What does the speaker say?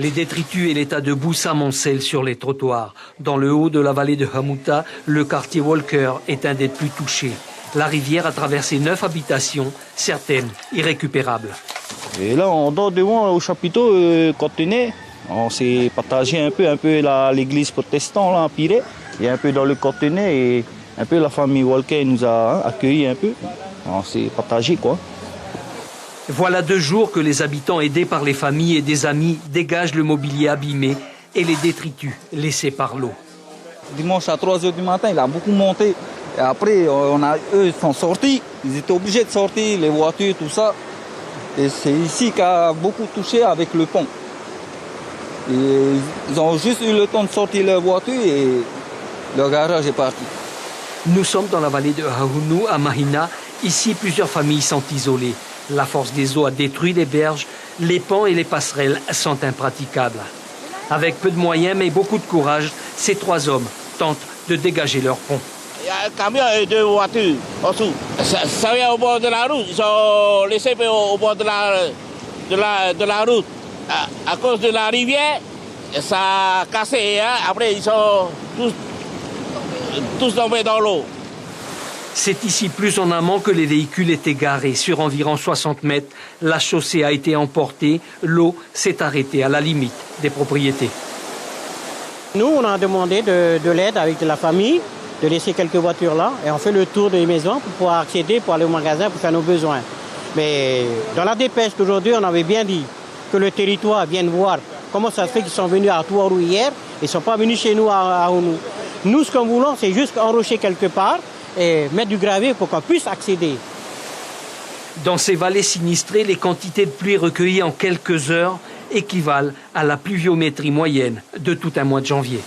Les détritus et l'état de boue s'amoncellent sur les trottoirs. Dans le haut de la vallée de Hamuta, le quartier Walker est un des plus touchés. La rivière a traversé 9 habitations, certaines irrécupérables. Et là, on dort devant au chapiteau contenait. On s'est partagé un peu l'église protestante là, à Pirée, et un peu dans le contenait, et un peu la famille Walker nous a accueillis un peu. On s'est partagé quoi. Voilà 2 jours que les habitants aidés par les familles et des amis dégagent le mobilier abîmé et les détritus laissés par l'eau. Dimanche à 3h du matin, il a beaucoup monté. Et après, eux sont sortis. Ils étaient obligés de sortir, les voitures, tout ça. Et c'est ici qu'a beaucoup touché avec le pont. Et ils ont juste eu le temps de sortir leur voiture et leur garage est parti. Nous sommes dans la vallée de Hahunu, à Mahina. Ici, plusieurs familles sont isolées. La force des eaux a détruit les berges. Les ponts et les passerelles sont impraticables. Avec peu de moyens mais beaucoup de courage, ces 3 hommes tentent de dégager leur pont. Il y a un camion et 2 voitures en dessous. Ça vient au bord de la route. Ils ont laissé au bord de la route. À cause de la rivière, ça a cassé. Hein? Après, ils sont tous tombés dans l'eau. C'est ici plus en amont que les véhicules étaient garés. Sur environ 60 mètres, la chaussée a été emportée. L'eau s'est arrêtée à la limite des propriétés. Nous, on a demandé de l'aide avec la famille, de laisser quelques voitures là. Et on fait le tour des maisons pour pouvoir accéder, pour aller au magasin, pour faire nos besoins. Mais dans la dépêche d'aujourd'hui, on avait bien dit que le territoire vienne voir comment ça se fait qu'ils sont venus à Touarou hier. Ils ne sont pas venus chez nous à Hounou. Nous, ce qu'on voulons, c'est juste enrocher quelque part et mettre du gravier pour qu'on puisse accéder. Dans ces vallées sinistrées, les quantités de pluie recueillies en quelques heures équivalent à la pluviométrie moyenne de tout un mois de janvier.